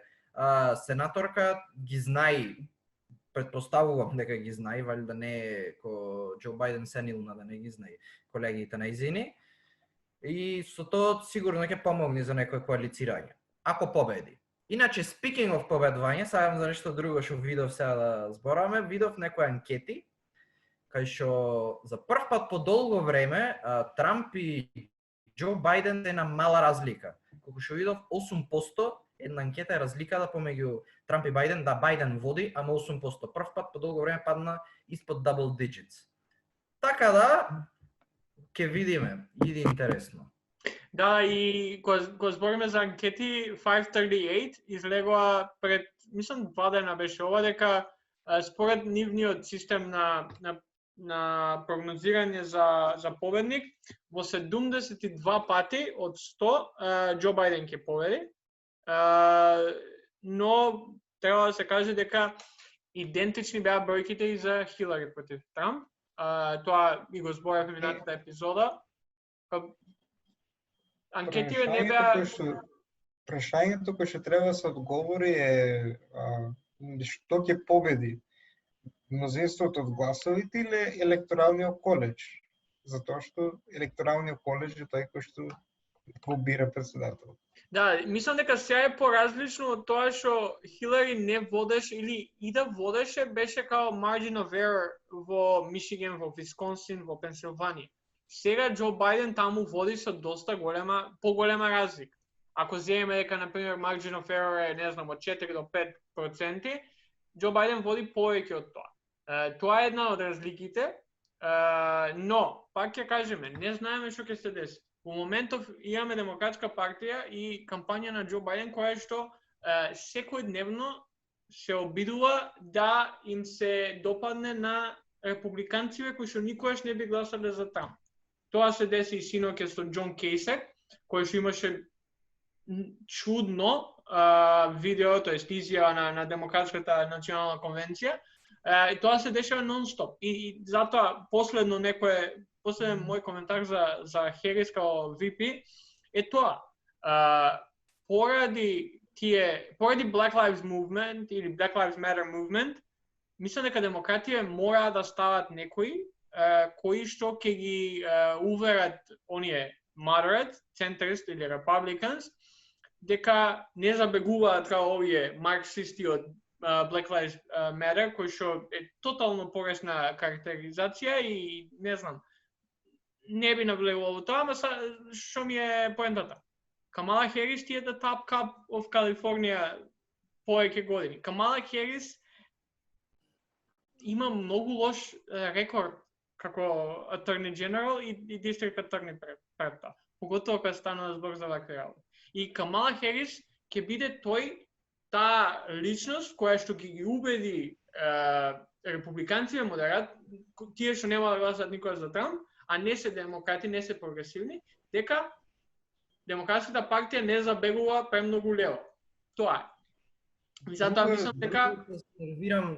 сенаторка, ги знае, предпоставувам дека ги знае, вали да не е ко Џо Бајден сенилна да не ги знае колегите најзини. И со тоа сигурно ќе помогне за некој коалицирање, ако победи. Иначе, speaking of победување, сакам за нешто друго што видов сега да збораме, видов некои анкети, кај што за прв пат по долго време Трамп и Џо Бајден е на мала разлика. Колку што видов 8%, една анкета е разликата помеѓу Трамп и Бајден, да Бајден води, ама 8%. Прв пат по долго време падна испод double digits. Така да, ќе видиме, иде интересно. Да, и кога збориме за анкети, 538 излегува пред, мислам 2 дена беше ова, дека според нивниот систем на прогнозирање за победник, во 72 пати од 100 Џо Бајден ќе победи. Но треба да се каже дека идентични беа бројките и за Хилари против Трамп. Тоа и го зборевме минатата епизода. Анкетите не беа... Прашањето кој што треба да се одговори е што ќе победи? Мнозинството од гласовите или електоралниот колеж? Затоа што електоралниот колеж е тој кој што го бира председател. Да, мислам дека сега е поразлично од тоа што Хилари не водеше или и да водеше беше као margin of error во Мичиган, во Висконсин, во Пенсилванија. Сега Џо Бајден таму води со доста поголема разлика. Ако земеме дека на пример margin of error е, не знам, од 4 до 5%, Џо Бајден води повеќе од тоа. Тоа е една од разликите, но пак ќе кажеме, не знаеме што ќе се деси. Во моментов имаме Демократска партија и кампања на Џо Бајден која што секојдневно се обидува да им се допадне на републиканците кои што никогаш не би гласале за Трамп. Тоа се деси и синоќа со Џон Кейсек, кој што имаше чудно видео, тоест изјава на Демократската национална конвенција. И тоа се дешава нон-стоп. И затоа последен мој коментар за Херис као VP е тоа. Поради Black Lives Movement или Black Lives Matter Movement, мислам дека демократија мора да стават некои кои што ќе ги уверат оние moderate, centrist или republicans, дека не забегуваат као овие марксисти од Black Lives Matter, кој што е тотално погрешна карактеризација и не знам, не би навлегувал во тоа, ама што ми е поентата. Камала Херис ти е the top cop of California повеќе години. Камала Херис има многу лош рекорд како Attorney General и District Attorney пред тоа. Поготово кога станува збор за вакви работи. И Камала Херис ќе биде таа личност која што ги убеди републиканците модерат, тие што нема да гласат никога за Трамп, а не се демократи, не се прогресивни, дека Демократската партија не забегува премногу лево. Тоа е. И затоа мислам дека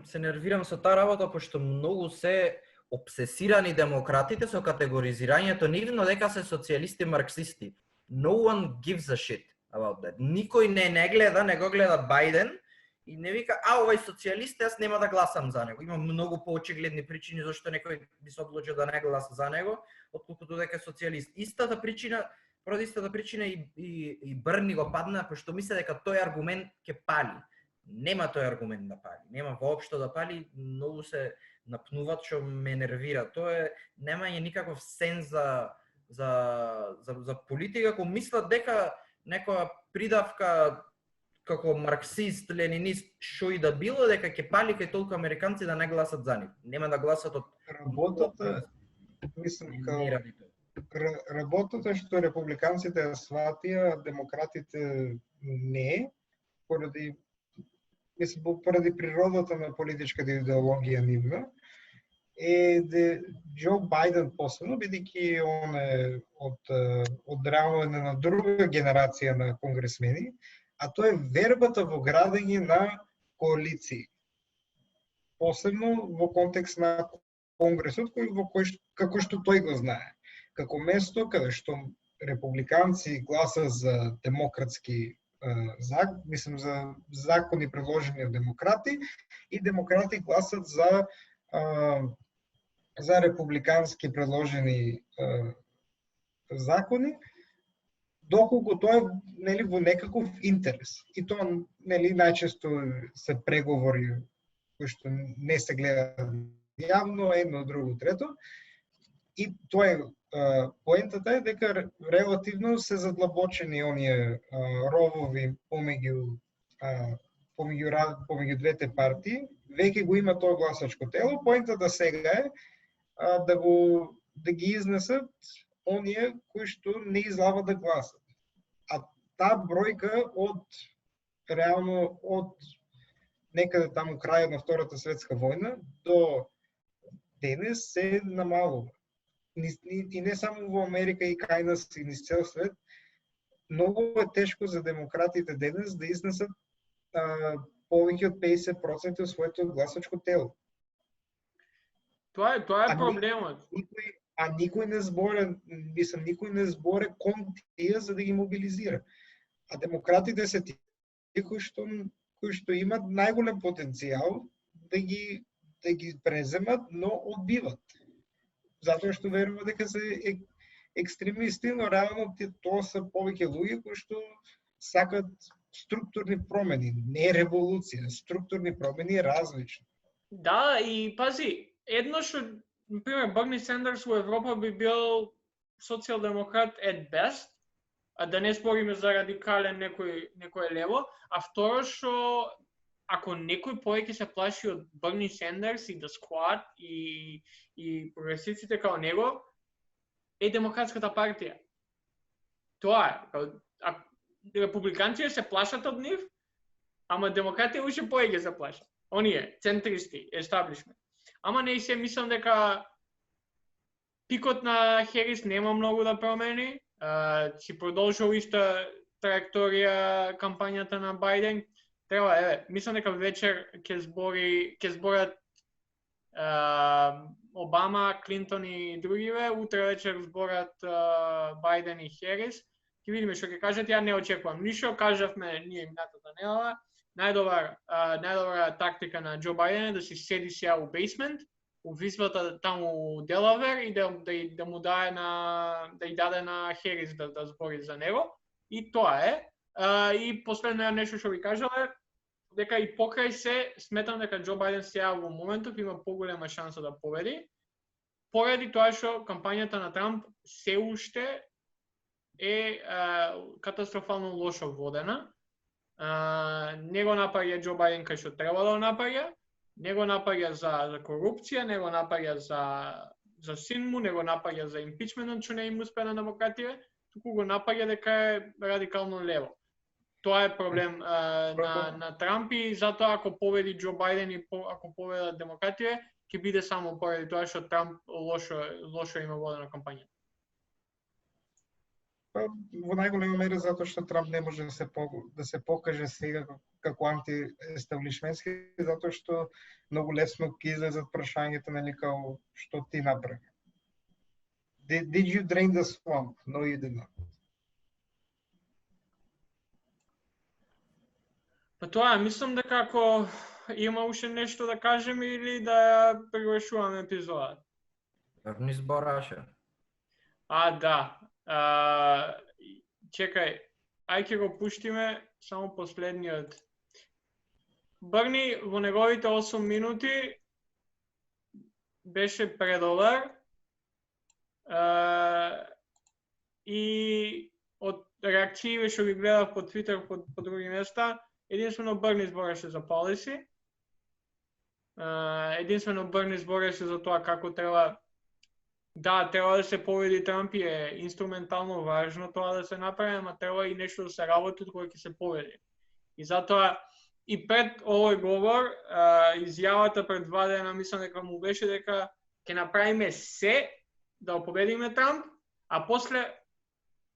се нервирам со таа работа, пошто многу се обсесирани демократите со категоризирањето нивно дека се социјалисти марксисти. No one gives a shit about that. Никој не го гледа Бајден и не вика, овај социјалист, јас нема да гласам за него. Има многу поочигледни причини зашто некој би се одлучил да не гласа за него, отколкото дека е социјалист. Поради истата причина и Брни го падна, пошто мисли дека тој аргумент ќе пали. Нема тој аргумент да пали. Нема воопшто да пали, многу се напнуваат што ме нервира. Тоа немање никаков сенс за политика, ако мислат дека некоја придавка како марксист, ленинист, што и да било, дека ќе пали кај толку американци да не гласат за нив. Нема да гласат од работата, мислам работата што републиканците сватија, демократите не, поради природата на политичката идеологија нивна, е Џо Бајден посебно, бидејќи он е од реално на друга генерација на конгресмени, а тоа е вербата во градење на коалиции. посебно во контекст на Конгресот, како што тој го знае. Како место каде што републиканци гласа за демократски за закони предложени од демократи и демократи гласат за републикански предложени закони, доколку тоа е нели во некаков интерес. И тоа нели најчесто се преговори кои што не се гледаат јавно, едно, друго, трето. И тоа е поентата е дека релативно се задлабочени оние ровови помеѓу двете партии, веќе го има тоа гласачко тело. Поентата сега е да ги изнесат оние кои што не излава да гласат. А таа бројка реално од некаде таму крајот на Втората светска војна до денес се намалува. И не само во Америка и кај нас и низ цел свет, многу е тешко за демократите денес да изнесат повеќе од 50% од своето гласачко тело. Тоа е проблемот. Никој не зборе кон тие за да ги мобилизира. А демократите се тие кои што имат најголем потенцијал да ги преземат, но одбиват. Затоа што верува дека се екстремисти, но реално тоа се повеќе луѓе кои што сакат структурни промени, не револуција, структурни промени различни. Да, и пази, едно што, например, Берни Сандерс во Европа би бил социјалдемократ at best, а да не спориме за радикален некој лево, а второ што ако некој повеќе се плаши од Берни Сандерс и The Squad и прогресивците као него, е Демократската партија. Тоа е. Републиканците се плашат од нив, ама демократите уште повеќе се плашат. Оние, центристи, естаблишмент. Ама не се мислам дека пикот на Херис нема многу да промени. Си продолжува иста траекторија кампањата на Бајден. Треба, мислам дека вечер ќе зборат Обама, Клинтон и другиве, утре вечер зборат Бајден и Херис. Ќе видиме што ќе кажат, ја не очекувам ништо, кажавме ние минатата недела. Најдобра тактика на Џо Бајден е да си седи сега у бейсмент, у висбата таму у Делавер и да му даде на Херис да збори за него. И тоа е. И последно нешто што ви кажале, дека и покрај се, сметам дека Џо Бајден сега во моментов има поголема шанса да победи, поради тоа што кампањата на Трамп се уште е катастрофално лошо водена. Не го напаѓа Џо Бајден кај што треба да го напаѓа, не го напаѓа за корупција, не го напаѓа за син му, не го напаѓа за импичментот што не им успе на демократите, туку го напаѓа дека е радикално лево. Тоа е проблем на Трамп и затоа ако победи Џо Бајден и ако победат демократите, ќе биде само поради тоа што Трамп лошо има водена кампања. Во најголема мера затоа што Трамп не може да се покаже сега како антиестаблишментски, затоа што многу лесно ќе излезат прашањата нели као што ти направи. Did you drain the swamp? No, you did not. Па тоа, мислам дека ако има уште нешто да кажеме или да превршуваме епизодот. Верни збораше. Да. Чекај, ај ќе го пуштиме само последниот. Берни во неговите 8 минути беше предобар и од реакциите што ги гледав по Твитер по други места, единствено Берни збореше за policy. Единствено Берни збореше за тоа како треба да се победи Трамп и е инструментално важно тоа да се направи, ама треба и нешто да се работи кога ќе се победи. И затоа и пред овој говор, изјавата пред 2 дена, мислам дека му беше дека ќе направиме се да го победиме Трамп, а после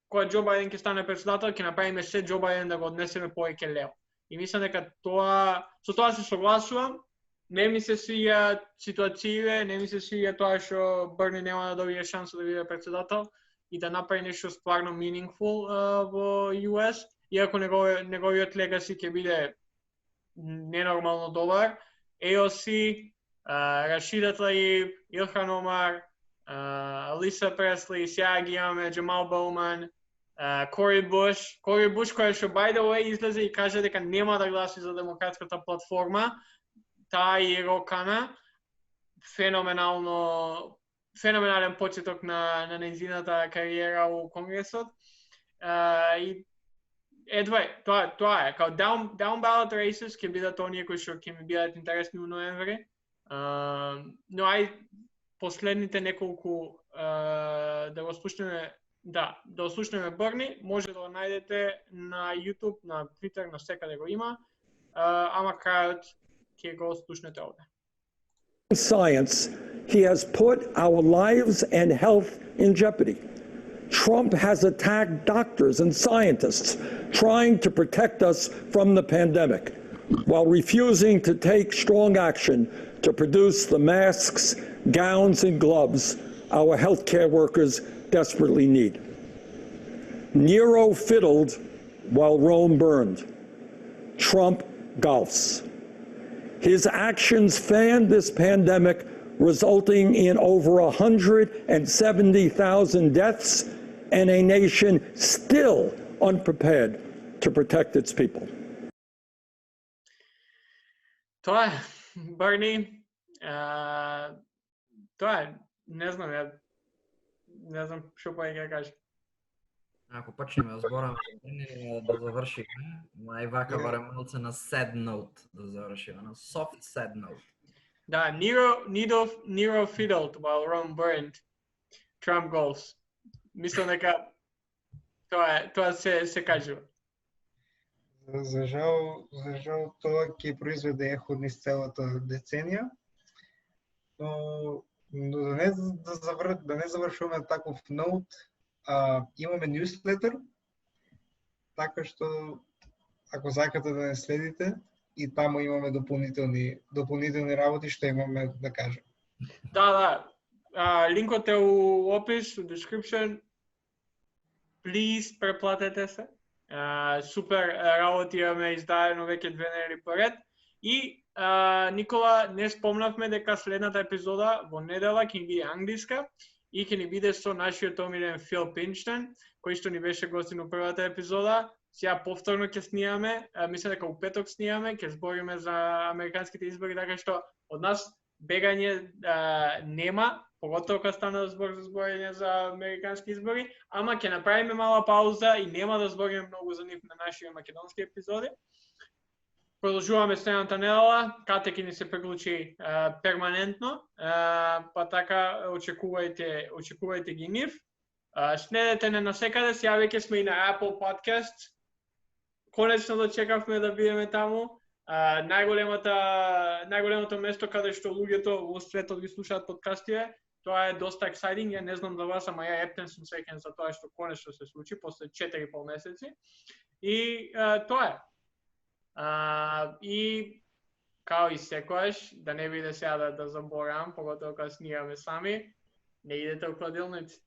кога Џо Бајден ќе стане председател, ќе направиме се Џо Бајден да го однесеме повеќе лево. И мислам дека со тоа се согласувам не ми се свија ситуациите, не ми се свија тоа што Берни нема да добие шанса да биде председател и да направи нешто стварно meaningful во US, иако неговиот легаси ќе биде ненормално добар. AOC, Рашида Тlaib, Илхан Омар, Алиса Пресли, сега ги имаме Джамал Боуман, Кори Буш, која што by the way излезе и каже дека нема да гласи за демократската платформа, таа и Рокана, феноменален почеток на нејзината кариера у Конгресот. И едва тоа е, као down ballot races ќе бидат оние кои што ќе ми бидат интересни у ноември. Но ај последните неколку да го слушнеме, да слушнеме Берни, може да го најдете на YouTube, на Twitter, на секаде го има. Ама крајот ќе го слушнете овде. Science, he has put our lives and health in jeopardy. Trump has attacked doctors and scientists trying to protect us from the pandemic, while refusing to take strong action to produce the masks, gowns, and gloves our healthcare workers desperately need. Nero fiddled while Rome burned. Trump golfs. His actions fanned this pandemic, resulting in over 170,000 deaths and a nation still unprepared to protect its people. Тоа е, Берни, тоа е, не знам што па ќе кажа. Ако почнеме да збораме да завршиме, највака барем малце на sad note да завршиме, на soft sad note. Да, Nero fiddled while Rome burned. Trump goals. Мислам дека тоа се кажува. За жал тоа ќе произведе ехо низ целата деценија. Но да не завршуваме таков ноут, имаме newsletter, така што ако сакате да не следите, и таму имаме дополнителни работи што имаме да кажем. Да. Линкот е у опис, у description. Please преплатете се. Супер работи имаме издадено веќе 2 недели поред. И Никола, не спомнавме дека следната епизода во недела ќе ни биде англиска и ќе ни биде со нашиот омилен Фил Пинчтон, кој што ни беше гостин у првата епизода. Сега повторно ќе снимаме, мислам дека у петок снимаме, ќе збориме за американските избори, така што од нас бегање нема, поготово кога стана збор за зборење за американски избори, ама ќе направиме мала пауза и нема да збориме многу за нив на нашите македонски епизоди. Продолжуваме следната недела, Кате ќе ни се приклучи перманентно, па така очекувајте ги нив. Следете не насекаде, сега веќе сме и на Apple Podcast. Конечно дочекавме да бидеме таму. Најголемото место каде што луѓето во светот ги слушаат подкастите, тоа е доста exciting. Ја не знам за вас, ама ја ептен сум среќен за тоа што конечно се случи после 4,5 месеци. И тоа е. И као и секојаш, да не биде сега да заборавам, поготово кога снимаме сами, не идете у кладилници.